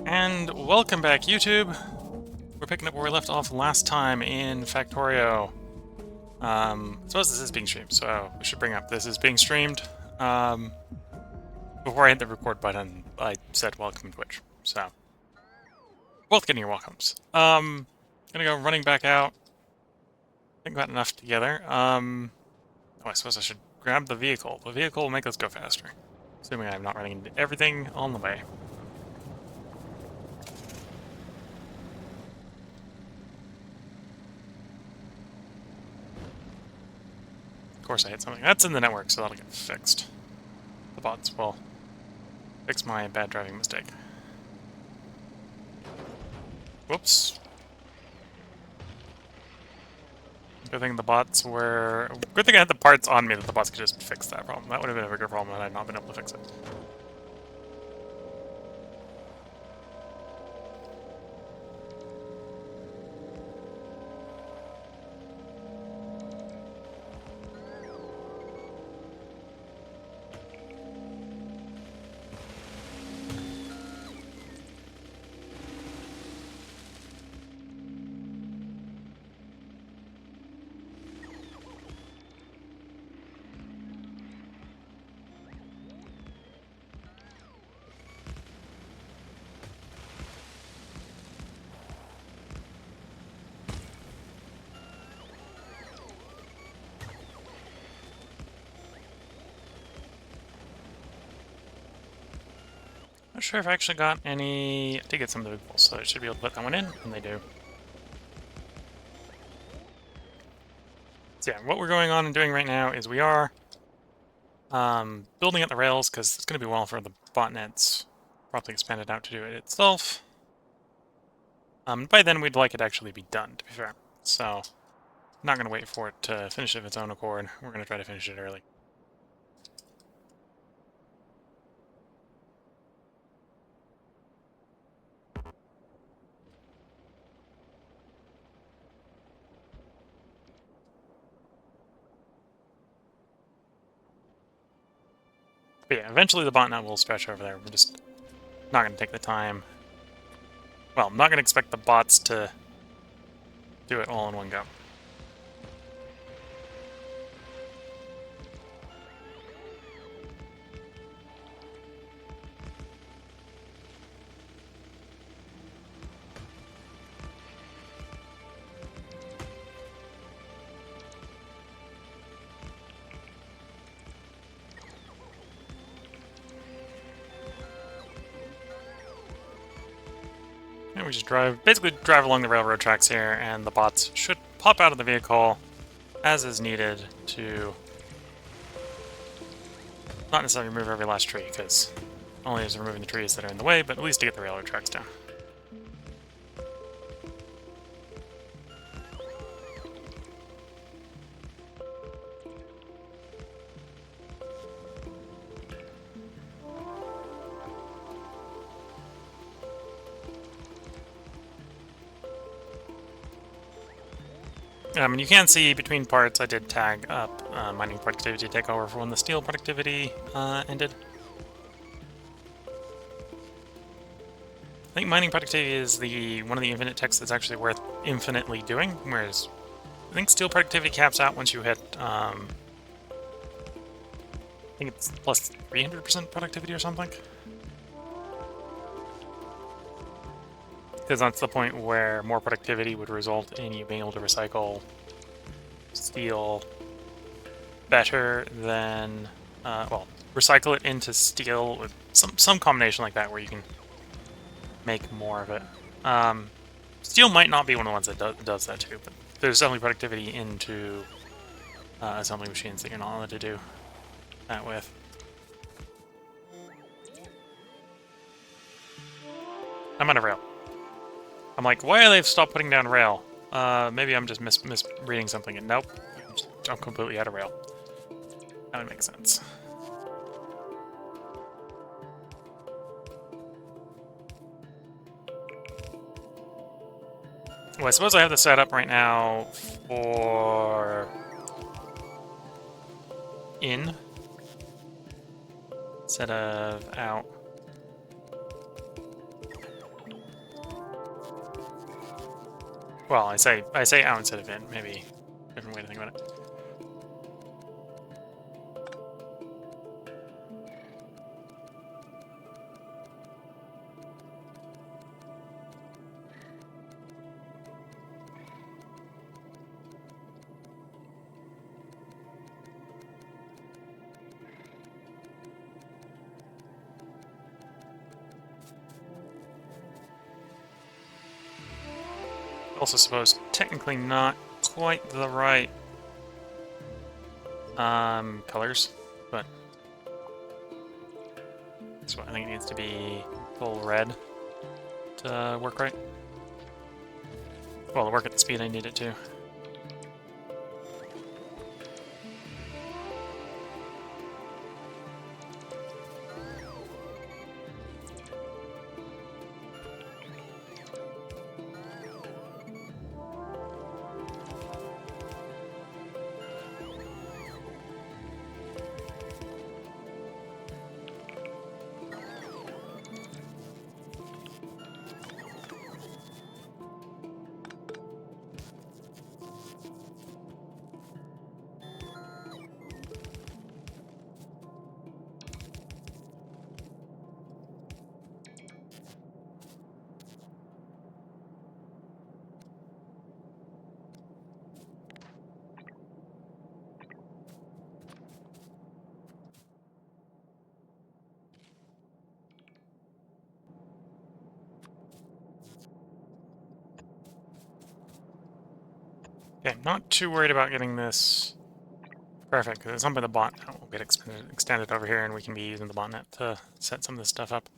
And welcome back, YouTube. We're picking up where we left off last time in Factorio. I suppose this is being streamed, so we should bring up this is being streamed. Before I hit the record button, I said welcome Twitch, so both getting your welcomes. Gonna go running back out. I think we got enough together. Oh, I suppose I should grab the vehicle. The vehicle will make us go faster, assuming I'm not running into everything on the way. Of course I hit something. That's in the network, so that'll get fixed. The bots will fix my bad driving mistake. Whoops. Good thing the bots were... Good thing I had the parts on me that the bots could just fix that problem. That would have been a bigger problem had I not been able to fix it. Not sure if I actually got any... I did get some of the big balls, so I should be able to put that one in, and they do. So yeah, what we're going on and doing right now is we are building up the rails, because it's going to be well for the botnets properly expanded out to do it itself. By then we'd like it to actually be done, to be fair. So, I'm not going to wait for it to finish of its own accord. We're going to try to finish it early. But yeah, eventually the botnet will stretch over there. We're just not going to take the time. Well, I'm not going to expect the bots to do it all in one go. And we just basically drive along the railroad tracks here, and the bots should pop out of the vehicle as is needed to not necessarily remove every last tree, because only is removing the trees that are in the way, but at least to get the railroad tracks down. And you can see between parts I did tag up mining productivity takeover for when the steel productivity ended. I think mining productivity is one of the infinite techs that's actually worth infinitely doing, whereas I think steel productivity caps out once you hit, I think it's plus 300% productivity or something. Because that's the point where more productivity would result in you being able to recycle steel better than, well, recycle it into steel with some combination like that where you can make more of it. Steel might not be one of the ones that does that too, but there's definitely productivity into assembly machines that you're not allowed to do that with. I'm on a rail. I'm like, why are they stopped putting down rail? Maybe I'm just misreading something. And nope, I'm completely out of rail. That would make sense. Well, I suppose I have the setup right now for in instead of out. Well, I say out instead of in. Maybe different way to think about it. Also suppose technically not quite the right colors, but so I think it needs to be full red to work right. Well, to work at the speed I need it to. Okay, I'm not too worried about getting this perfect, because at some point the botnet will get extended over here, and we can be using the botnet to set some of this stuff up.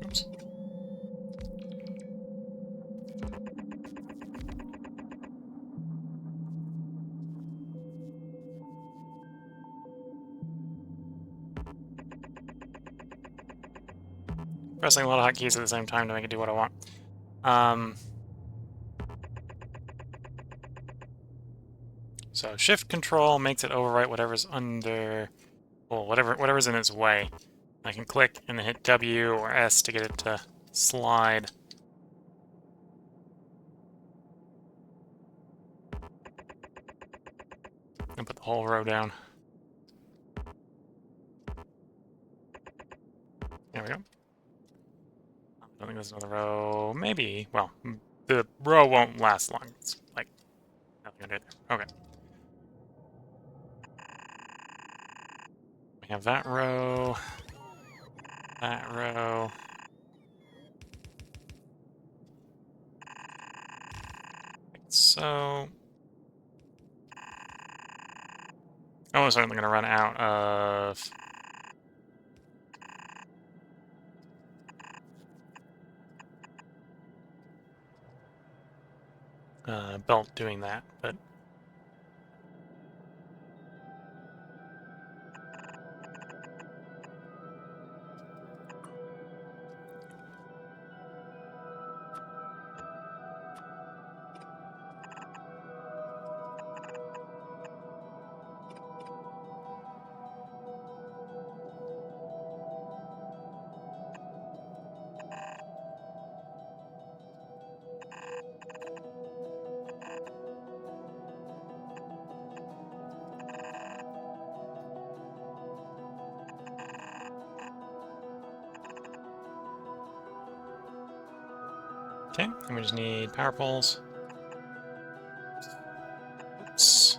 Oops. Pressing a lot of hotkeys at the same time to make it do what I want. So shift control makes it overwrite whatever's under, well, whatever's in its way. I can click and then hit W or S to get it to slide. And put the whole row down. There we go. I don't think there's another row. Maybe. Well, the row won't last long. It's like nothing under there. Okay. We have that row. That row. Like so. Almost certainly going to run out of belt doing that, but okay, and we just need power poles. Oops.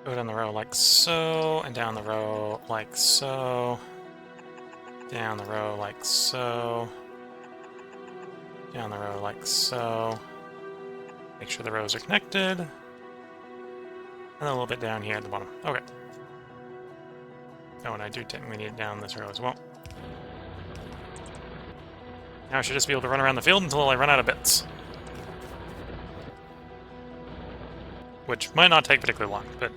Go down the row like so, and down the row like so. Down the row like so. Down the row like so. Make sure the rows are connected. And a little bit down here at the bottom. Okay. Oh, and I do technically need it down this row as well. Now I should just be able to run around the field until I run out of bits. which might not take particularly long, but...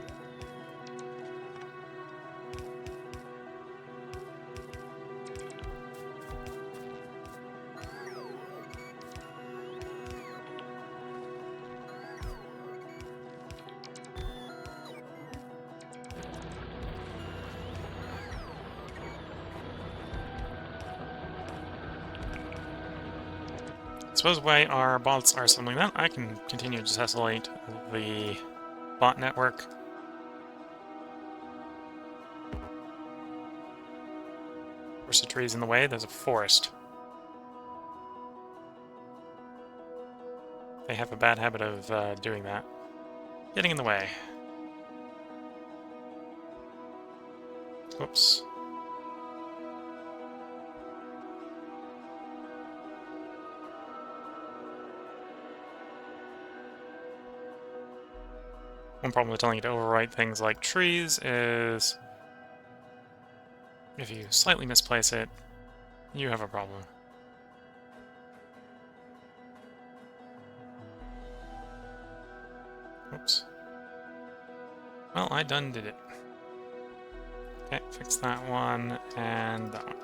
I suppose the way our bots are assembling that, I can continue to tessellate the bot network. There's the trees in the way, there's a forest. They have a bad habit of doing that. Getting in the way. Whoops. One problem with telling you to overwrite things like trees is if you slightly misplace it, you have a problem. Oops. Well, I done did it. Okay, fix that one and that one.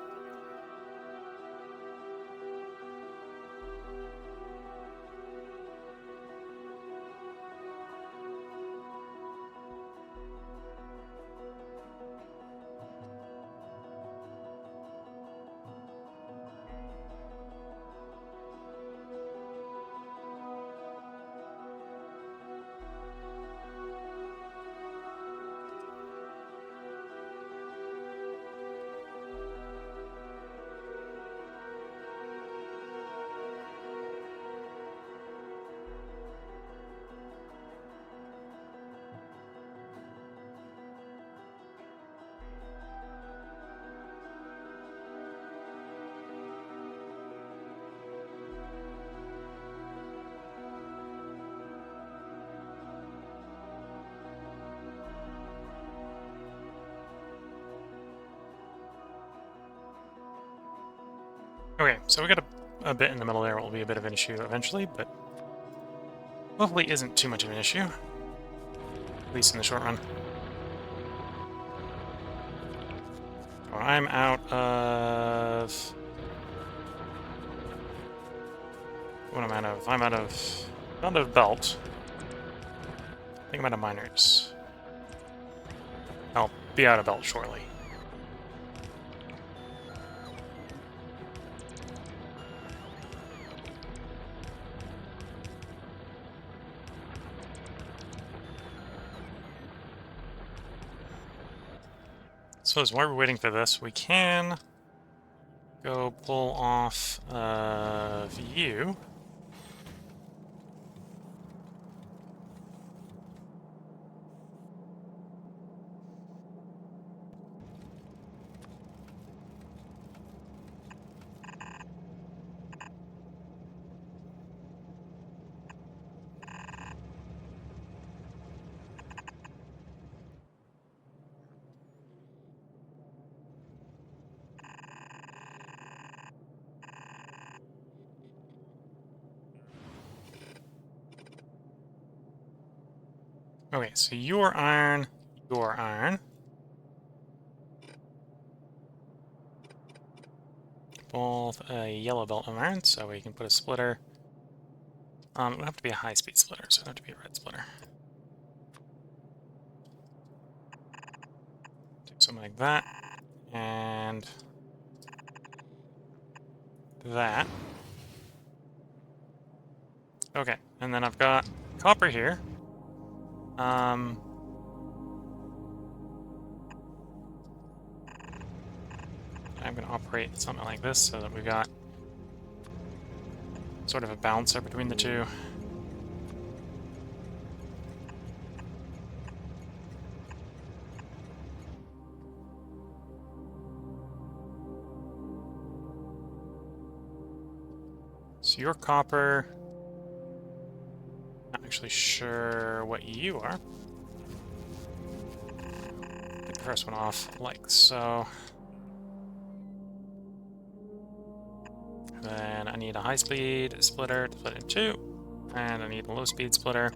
Okay, so we got a bit in the middle there. It will be a bit of an issue eventually, but hopefully isn't too much of an issue, at least in the short run. So I'm out of... What am I out of? I'm out of belt. I think I'm out of miners. I'll be out of belt shortly. So while we're waiting for this, we can go pull off you. Okay, so your iron. Both a yellow belt of iron, so we can put a splitter. It would have to be a high-speed splitter, so it would have to be a red splitter. Do something like that, and that. Okay, and then I've got copper here. I'm going to operate something like this so that we've got sort of a bouncer between the two. So you're copper. Not actually sure what you are. Get the first one off like so. Then I need a high-speed splitter to split in two, and I need a low-speed splitter.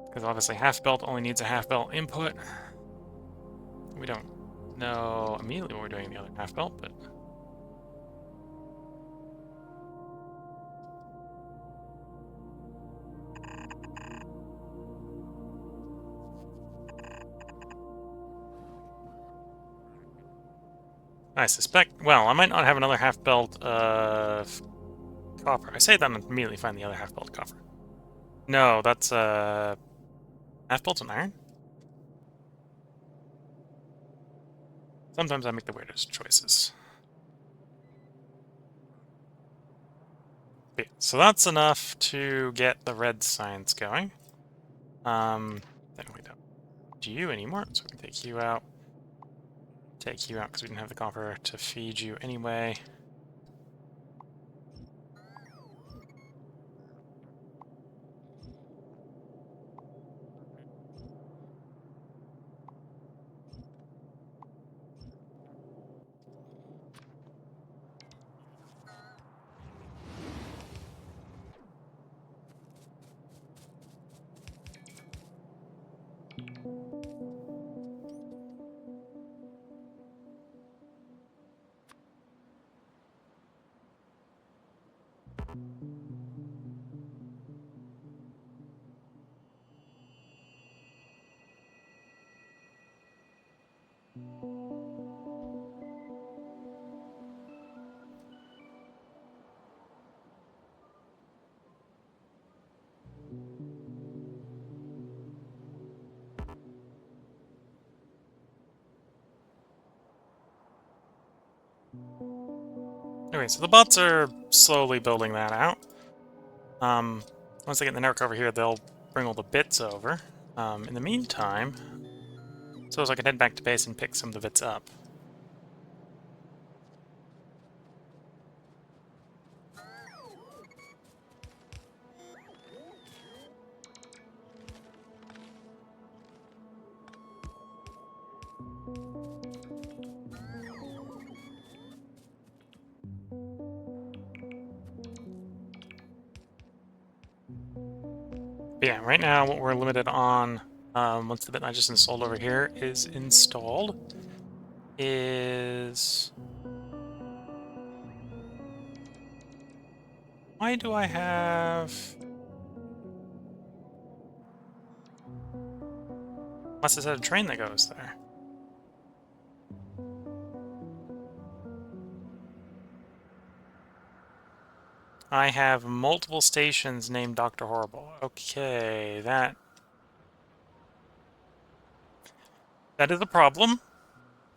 Because obviously half belt only needs a half belt input. We don't know immediately what we're doing in the other half belt, but... I suspect... Well, I might not have another half belt of copper. I say that and immediately find the other half belt of copper. No, that's half belts and iron? Sometimes I make the weirdest choices. But yeah, so that's enough to get the red science going. Then we don't do you anymore, so we can take you out. Take you out because we didn't have the copper to feed you anyway. Okay, so the bots are slowly building that out. Once they get the network over here, they'll bring all the bits over. In the meantime, suppose I can head back to base and pick some of the bits up. But yeah, right now what we're limited on, once the bit I just installed over here is installed, is... Why do I have... Unless it's a train that goes there. I have multiple stations named Dr. Horrible. Okay, that is a problem.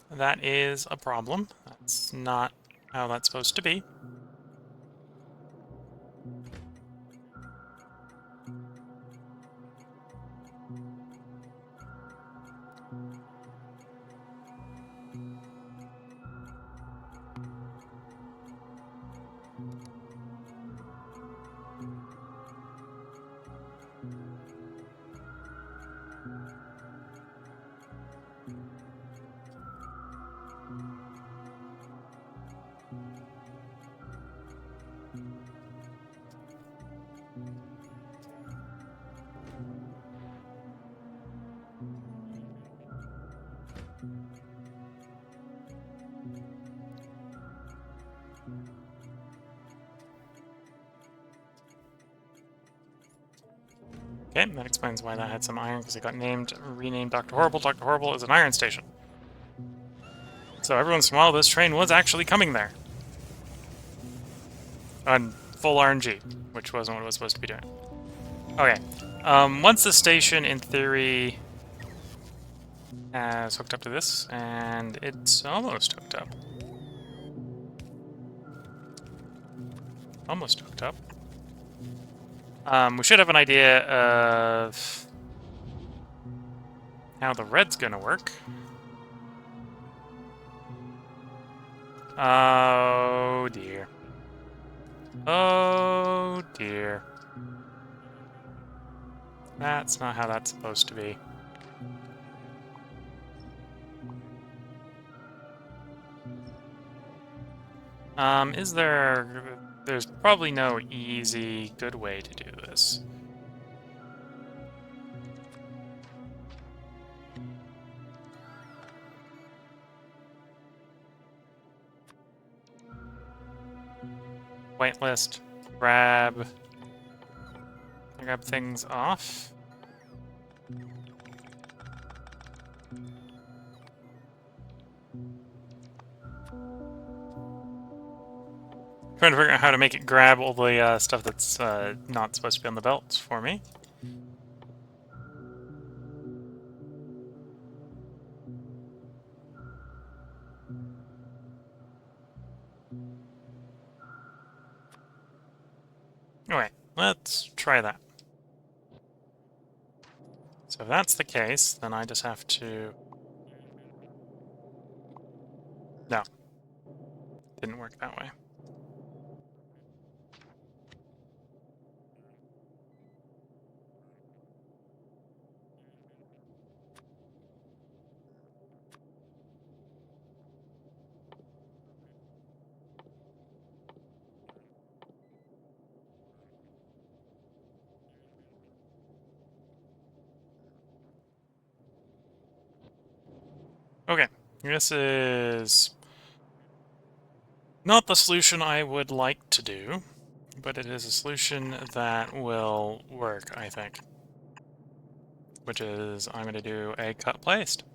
That is a problem. That's not how that's supposed to be. Okay, that explains why that had some iron, because it got renamed Dr. Horrible. Dr. Horrible is an iron station. So every once in a while, this train was actually coming there. On full RNG, which wasn't what it was supposed to be doing. Okay, once the station, in theory, has hooked up to this, and it's almost hooked up. Almost hooked up. We should have an idea of how the red's gonna work. Oh dear. Oh dear. That's not how that's supposed to be. Is there... There's probably no easy, good way to do this. whitelist, grab things off. Trying to figure out how to make it grab all the stuff that's not supposed to be on the belts for me. Okay, let's try that. So if that's the case, then I just have to... No. Didn't work that way. Okay, this is not the solution I would like to do, but it is a solution that will work, I think. Which is, I'm going to do a cut placed.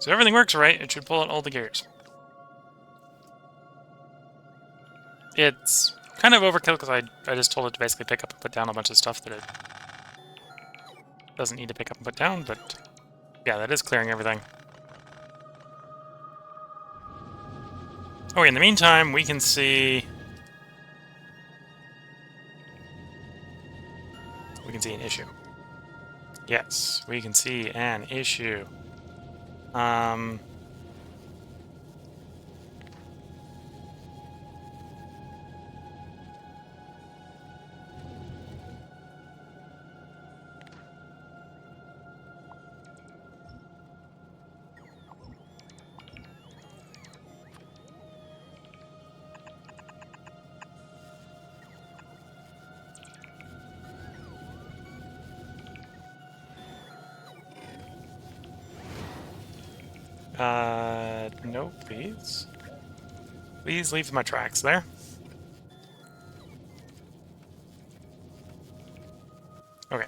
So everything works right, it should pull out all the gears. It's kind of overkill because I just told it to basically pick up and put down a bunch of stuff that it doesn't need to pick up and put down, but yeah, that is clearing everything. Okay, in the meantime, we can see... We can see an issue. Yes, we can see an issue. No, please. Please leave my tracks there. Okay.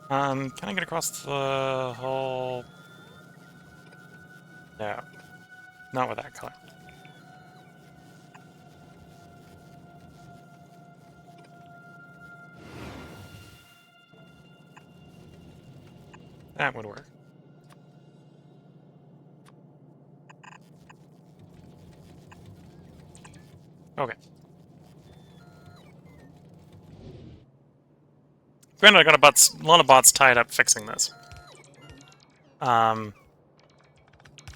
Can I get across the whole... No. Not with that color. That would work. Okay. Granted, I got a lot of bots tied up fixing this. And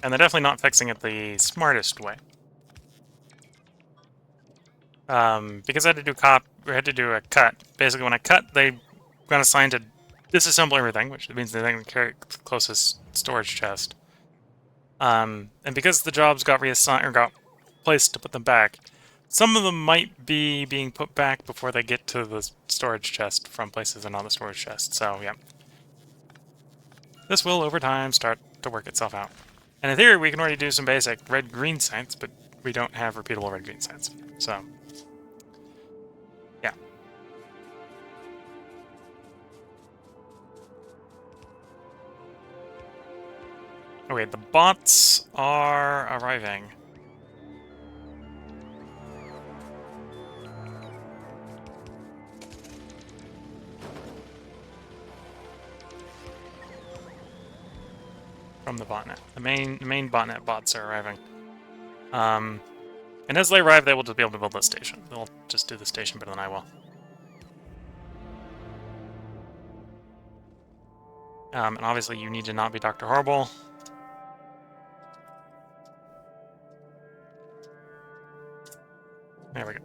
they're definitely not fixing it the smartest way. Because I had to do a cut. Basically, when I cut, they got assigned to disassemble everything, which means they then carry the closest storage chest. And because the jobs got reassigned or got placed to put them back, some of them might be being put back before they get to the storage chest from places in on the storage chest. So yeah, this will over time start to work itself out. And in theory, we can already do some basic red-green science, but we don't have repeatable red-green science. So yeah. Okay, the bots are arriving. From the botnet. The main botnet bots are arriving. And as they arrive, they will just be able to build this station. They'll just do the station better than I will. And obviously you need to not be Dr. Horrible. There we go.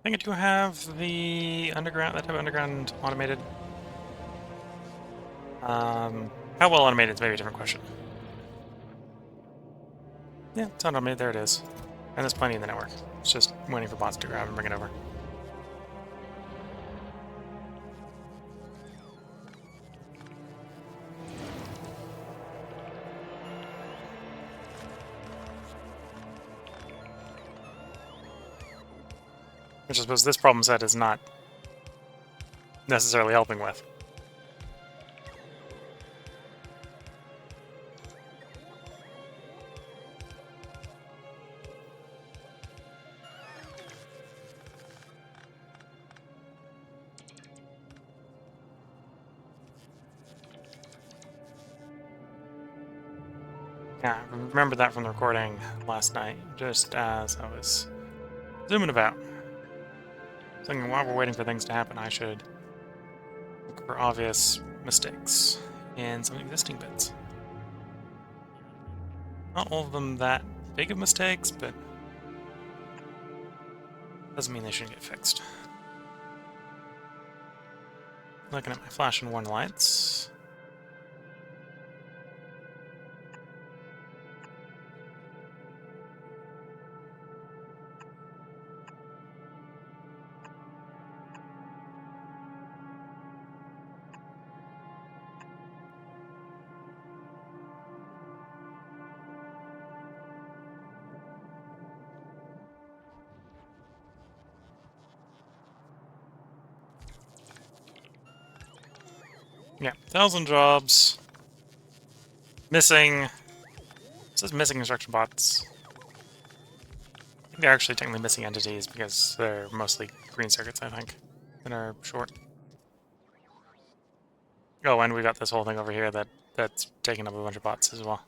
I think I do have the underground, that type of underground automated. How well automated is maybe a different question. Yeah, it's automated, there it is. And there's plenty in the network. It's just waiting for bots to grab and bring it over. Which I suppose this problem set is not necessarily helping with. Yeah, I remember that from the recording last night, just as I was zooming about. Thinking while we're waiting for things to happen, I should look for obvious mistakes in some existing bits. Not all of them that big of mistakes, but doesn't mean they shouldn't get fixed. Looking at my flash and warn lights. Yeah, 1,000 jobs. Missing. It says missing construction bots. I think they're actually technically missing entities because they're mostly green circuits, I think, that are short. Oh, and we got this whole thing over here that's taking up a bunch of bots as well.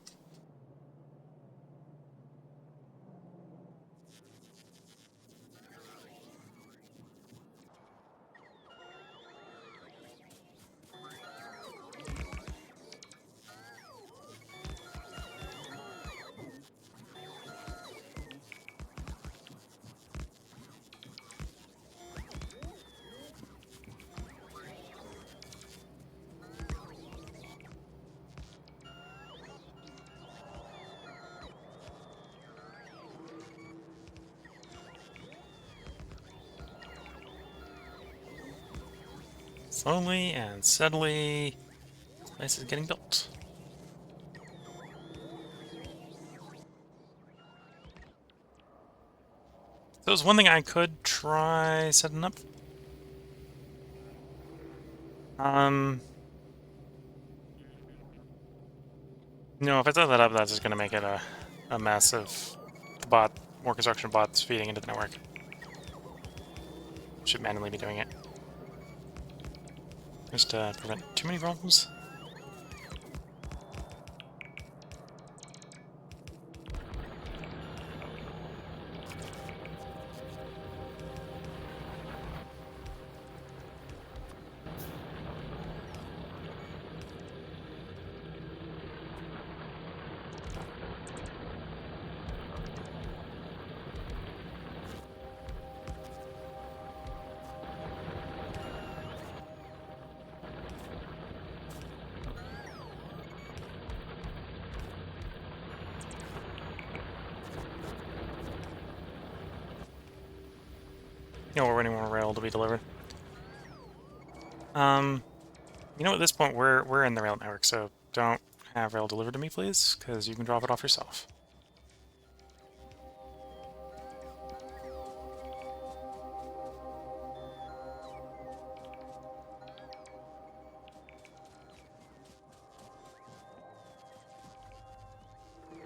Slowly and steadily, this place is getting built. So there's one thing I could try setting up. No, if I set that up, that's just going to make it a mess of more construction bots feeding into the network. Should manually be doing it. Just to prevent too many problems. You know, we're waiting for a rail to be delivered. You know, at this point, we're in the rail network, so don't have rail delivered to me, please, because you can drop it off yourself.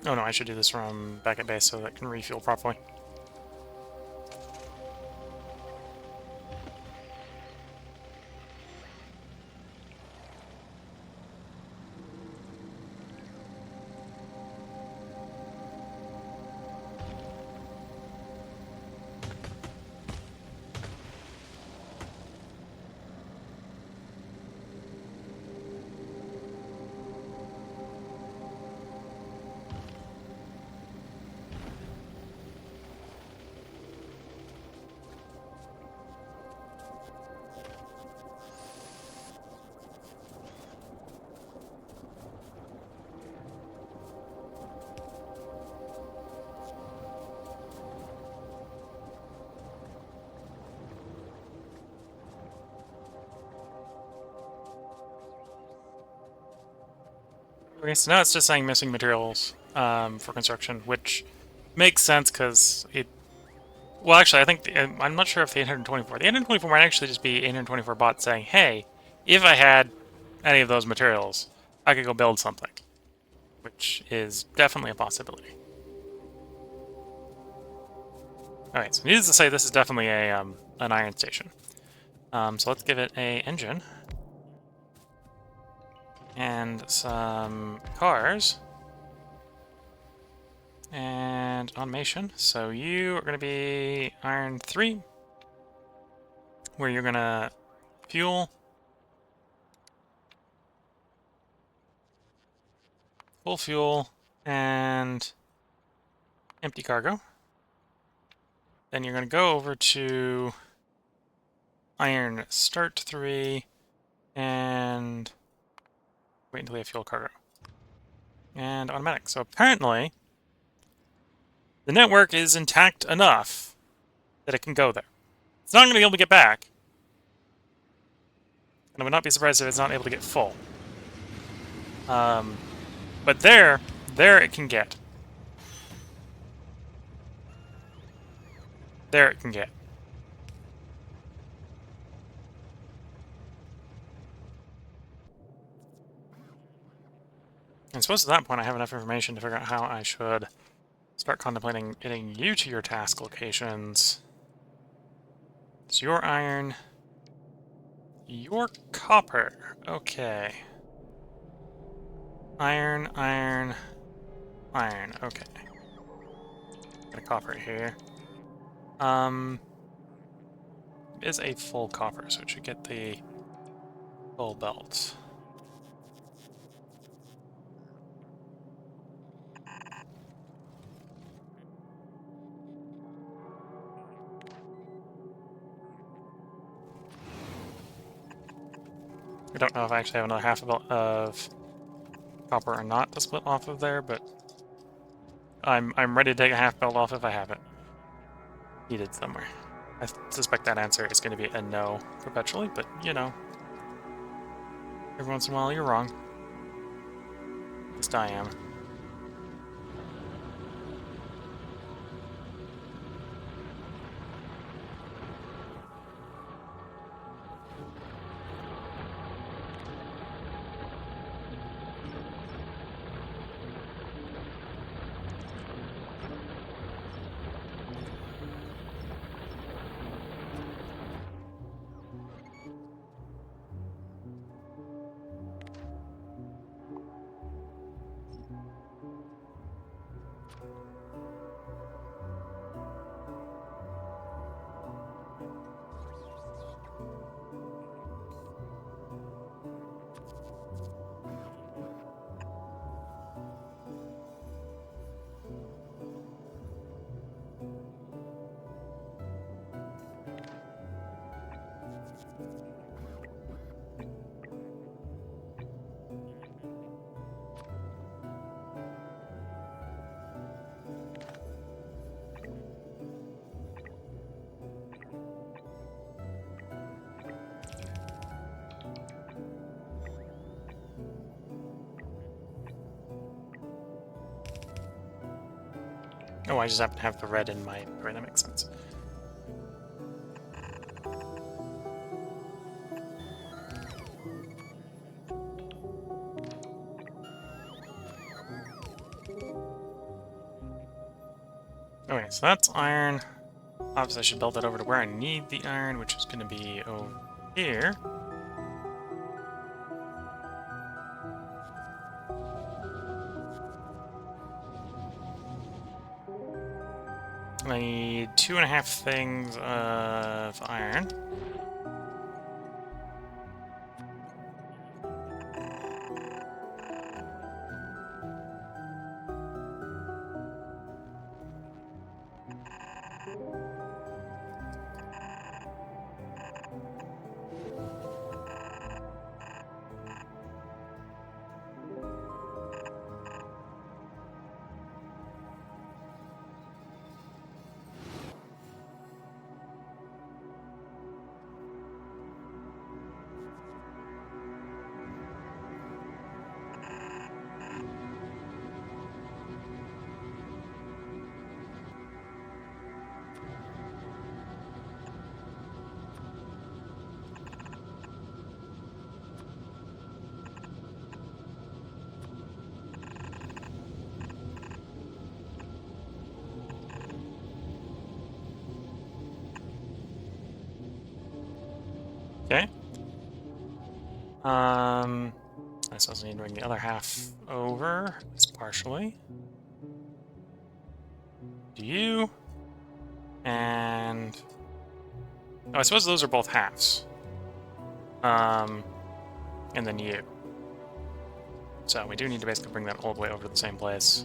Oh no, I should do this from back at base so that it can refuel properly. Okay, so now it's just saying missing materials for construction, which makes sense because it... Well, actually, I think... I'm not sure if the 824... The 824 might actually just be 824 bots saying, hey, if I had any of those materials, I could go build something, which is definitely a possibility. Alright, so needless to say, this is definitely a an iron station. So let's give it a engine. And some cars. And automation. So you are going to be iron 3, where you're going to fuel, full fuel, and empty cargo. Then you're going to go over to iron start 3 and wait until you have fuel cargo. And automatic. So apparently, the network is intact enough that it can go there. It's not going to be able to get back. And I would not be surprised if it's not able to get full. But there it can get. There it can get. I suppose at that point I have enough information to figure out how I should start contemplating getting you to your task locations. It's your iron, your copper. Okay. Iron, iron, iron. Okay. Got a copper here. It is a full copper, so it should get the full belt. I don't know if I actually have another half a belt of copper or not to split off of there, but I'm ready to take a half belt off if I have it needed somewhere. I suspect that answer is going to be a no perpetually, but you know, every once in a while you're wrong. At least I am. Oh, I just happen to have the red in my inventory. That makes sense. Okay, so that's iron. Obviously, I should build that over to where I need the iron, which is going to be over here. And I need 2.5 things of iron. Okay. I suppose I need to bring the other half over, at least partially. Do you? And... Oh, I suppose those are both halves. And then you. So we do need to basically bring that all the way over to the same place.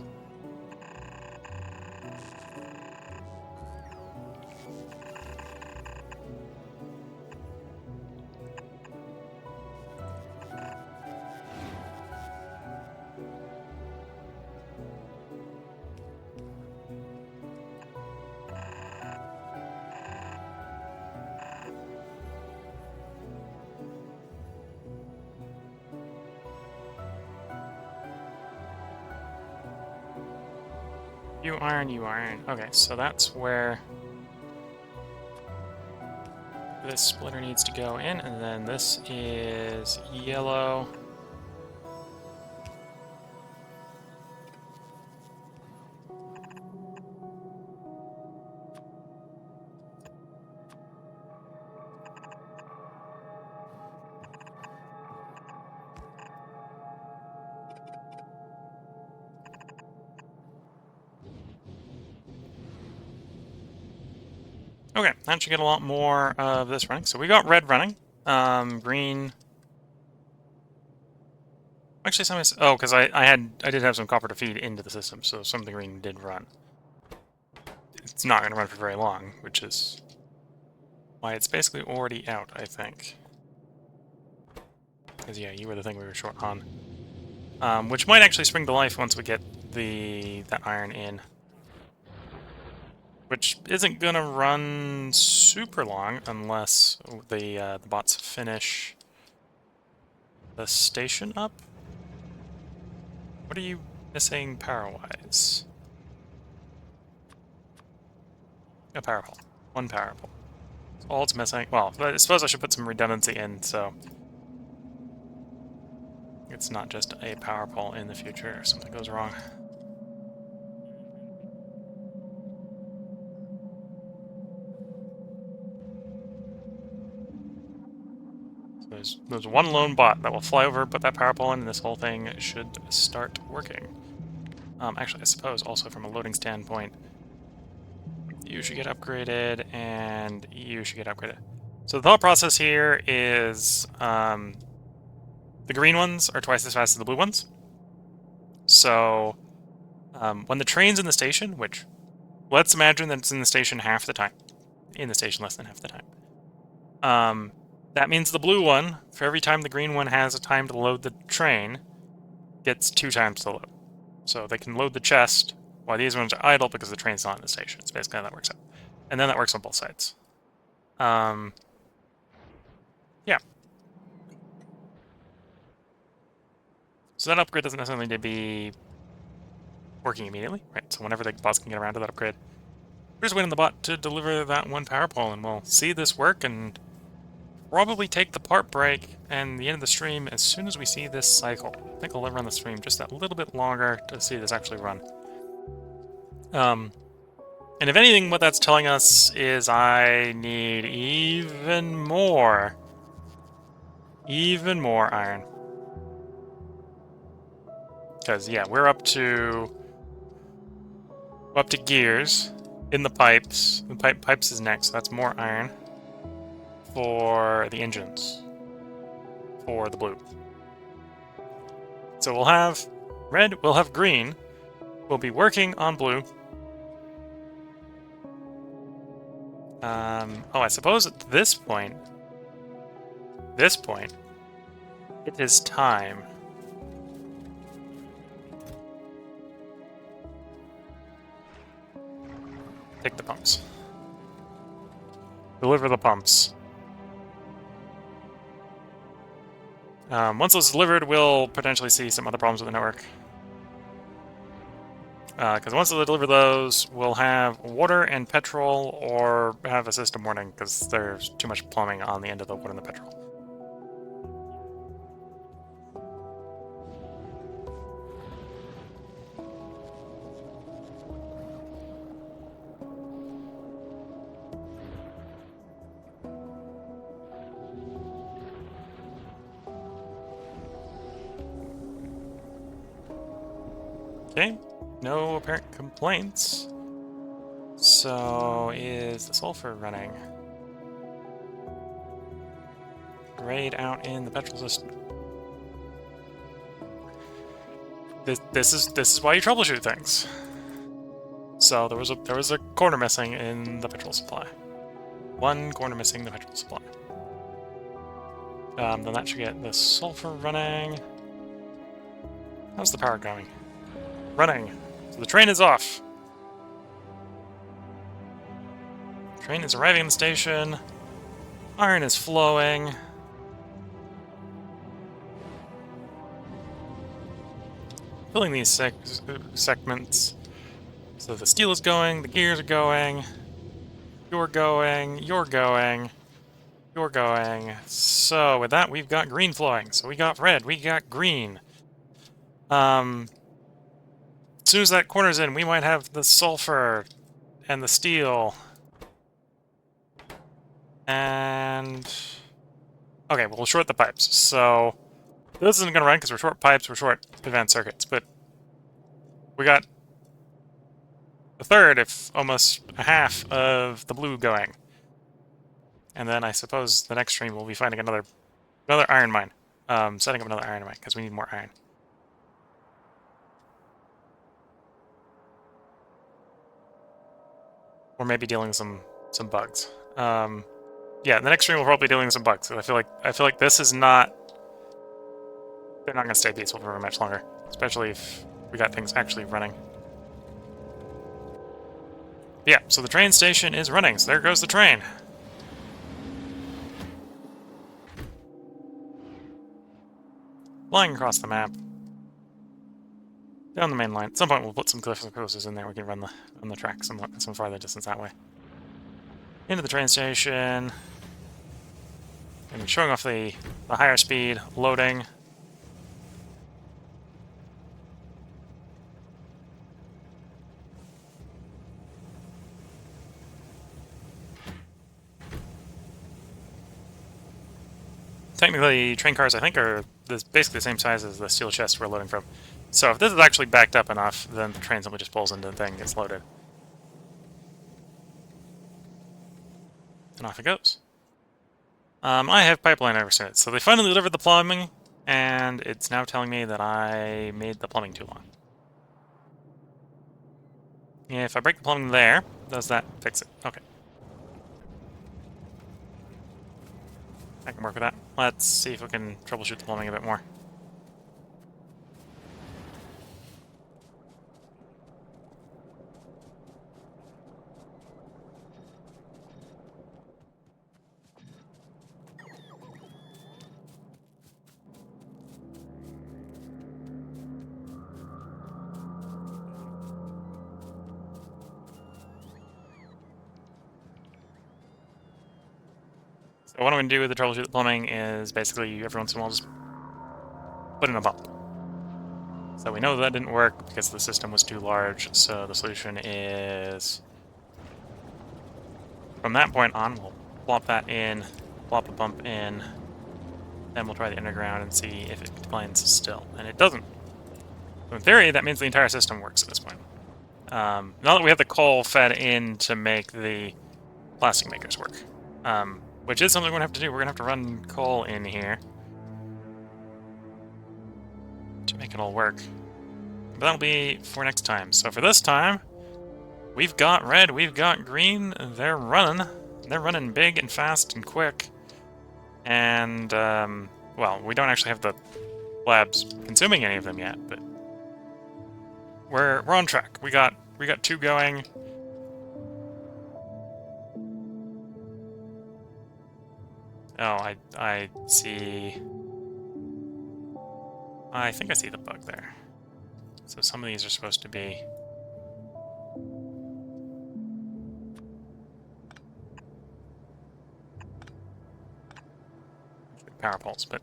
You iron, you iron. Okay, so that's where this splitter needs to go in, and then this is yellow. Okay, that should get a lot more of this running. So we got red running. Green. Actually, some is... Oh, because I did have some copper to feed into the system, so some of the green did run. It's not going to run for very long, which is why it's basically already out, I think. Because, yeah, you were the thing we were short on. Which might actually spring to life once we get that iron in. Which isn't going to run super long unless the bots finish the station up. What are you missing power-wise? A power pole. One power pole. That's all it's missing. Well, I suppose I should put some redundancy in, so it's not just a power pole in the future if something goes wrong. So there's one lone bot that will fly over, put that power pole in, and this whole thing should start working. Actually, I suppose also from a loading standpoint, you should get upgraded, and you should get upgraded. So the thought process here is the green ones are twice as fast as the blue ones. So when the train's in the station, which let's imagine that it's in the station half the time, in the station less than half the time, that means the blue one, for every time the green one has a time to load the train, gets 2 times the load. So they can load the chest while these ones are idle because the train's not in the station. It's basically how that works out. And then that works on both sides. Yeah. So that upgrade doesn't necessarily need to be working immediately, right? So whenever the bots can get around to that upgrade, we're just waiting on the bot to deliver that one power pole, and we'll see this work and probably take the part break and the end of the stream as soon as we see this cycle. I think I'll run the stream just that little bit longer to see this actually run. And if anything, what that's telling us is I need even more iron. Because, yeah, we're up to gears in the pipes. The pipes is next, so that's more iron for the engines for the blue. So we'll have red, we'll have green. We'll be working on blue. Oh, I suppose at this point, it is time. Take the pumps. Deliver the pumps. Once those delivered, we'll potentially see some other problems with the network. Because once they deliver those, we'll have water and petrol, or have a system warning, because there's too much plumbing on the end of the water and the petrol. Okay, no apparent complaints. So, is the sulfur running? Grayed out in the petrol system. This is why you troubleshoot things. So there was a corner missing in the petrol supply. One corner missing in the petrol supply. Then that should get the sulfur running. How's the power going? Running. So the train is off. Train is arriving at the station. Iron is flowing. Filling these segments. So the steel is going, the gears are going. You're going, you're going. You're going. So with that, we've got green flowing. So we got red, we got green. As soon as that corner's in, we might have the sulfur and the steel. And... okay, we'll short the pipes. So this isn't going to run because we're short pipes, we're short advanced circuits, but we got a third, if almost a half, of the blue going. And then I suppose the next stream we'll be finding another iron mine. Setting up another iron mine, because we need more iron. Or maybe dealing with some bugs. Yeah, the next stream we'll probably be dealing with some bugs. I feel like this is not... they're not going to stay peaceful for much longer. Especially if we got things actually running. Yeah, so the train station is running, so there goes the train. Flying across the map. Down the main line. At some point we'll put some cliffs and coasters in there. We can run the track some farther distance that way. Into the train station. And showing off the higher speed, loading. Technically, train cars, I think, are basically the same size as the steel chest we're loading from. So if this is actually backed up enough, then the train simply just pulls into the thing and gets loaded. And off it goes. I have pipeline ever since. So they finally delivered the plumbing, and it's now telling me that I made the plumbing too long. If I break the plumbing there, does that fix it? Okay. I can work with that. Let's see if we can troubleshoot the plumbing a bit more. So what I'm going to do with the troubleshoot the plumbing is basically every once in a while just put in a pump. So we know that didn't work because the system was too large, so the solution is from that point on, we'll plop that in, plop a bump in, then we'll try the underground and see if it declines still. And it doesn't. So in theory, that means the entire system works at this point. Now that we have the coal fed in to make the plastic makers work, which is something we're going to have to do. We're going to have to run coal in here to make it all work. But that'll be for next time. So for this time, we've got red, we've got green. They're running. They're running big and fast and quick. And, well, we don't actually have the labs consuming any of them yet, but we're on track. We got 2 going. Oh, I see. I think I see the bug there. So some of these are supposed to be power poles, but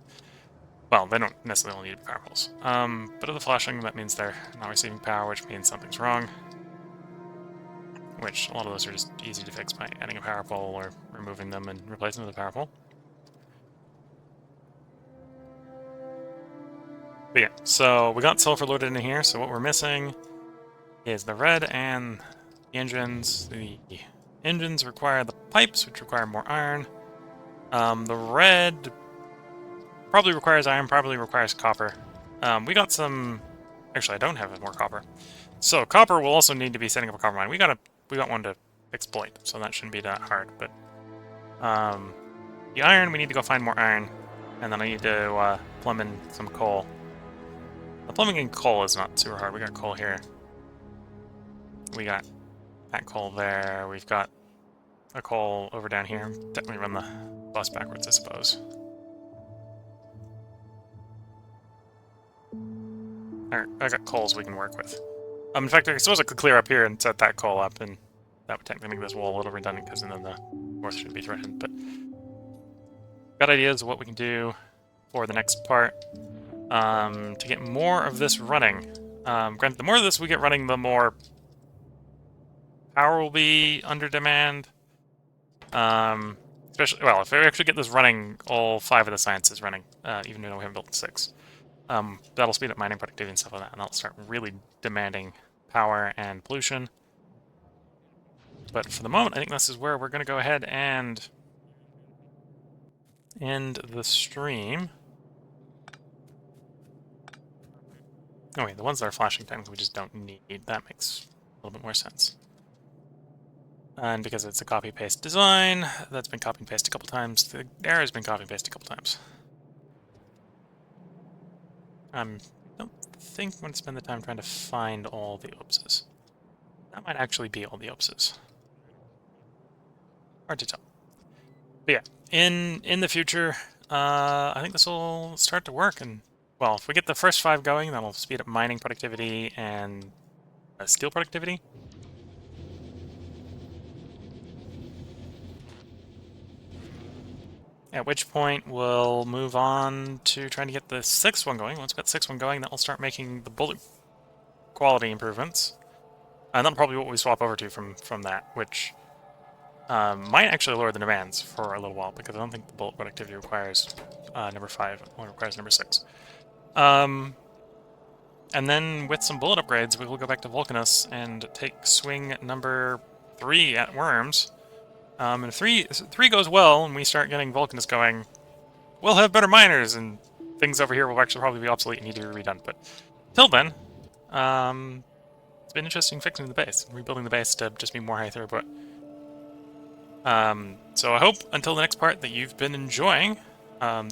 well, they don't necessarily need power poles. But of the flashing, that means they're not receiving power, which means something's wrong. Which a lot of those are just easy to fix by adding a power pole or removing them and replacing them with a power pole. But yeah, so we got sulfur loaded in here, so what we're missing is the red and the engines. The engines require the pipes, which require more iron. The red probably requires iron, probably requires copper. We got some... Actually, I don't have more copper. So copper will also need to be setting up a copper mine. We got one to exploit, so that shouldn't be that hard. But the iron, we need to go find more iron, and then I need to plumb in some coal. The plumbing in coal is not super hard. We got coal here. We got that coal there. We've got a coal over down here. Definitely run the bus backwards, I suppose. Alright, I got coals we can work with. In fact, I suppose I could clear up here and set that coal up, and that would technically make this wall a little redundant, because then the north should be threatened. But got ideas of what we can do for the next part to get more of this running. Granted, the more of this we get running, the more power will be under demand. Especially, well, if we actually get this running, all 5 of the sciences running, even though we haven't built 6. That'll speed up mining productivity and stuff like that, and that'll start really demanding power and pollution. But for the moment, I think this is where we're going to go ahead and end the stream. Oh wait, the ones that are flashing tanks we just don't need. That makes a little bit more sense. And because it's a copy-paste design, that's been copy-pasted a couple times. The error has been copy-pasted a couple times. I don't think I'm going to spend the time trying to find all the OPSs. That might actually be all the OPSs. Hard to tell. But yeah, in the future, I think this will start to work. And well, if we get the first 5 going, that'll speed up mining productivity and steel productivity. At which point we'll move on to trying to get the 6th one going. Once we got the 6th one going, that will start making the bullet quality improvements. And that'll probably be what we swap over to from that, which might actually lower the demands for a little while, because I don't think the bullet productivity requires number 5, it only requires number 6. And then with some bullet upgrades, we will go back to Vulcanus and take swing number 3 at Worms. And if 3 goes well, and we start getting Vulcanus going, we'll have better miners, and things over here will actually probably be obsolete and need to be redone. But till then, it's been interesting fixing the base, rebuilding the base to just be more high throughput. So I hope, until the next part, that you've been enjoying.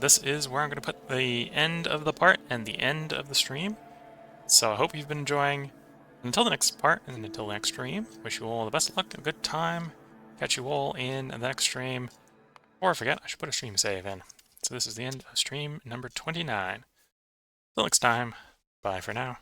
This is where I'm going to put the end of the part and the end of the stream. So I hope you've been enjoying. Until the next part, and until the next stream, wish you all the best of luck and a good time. Catch you all in the next stream. Or I forget, I should put a stream save in. So this is the end of stream number 29. Till next time, bye for now.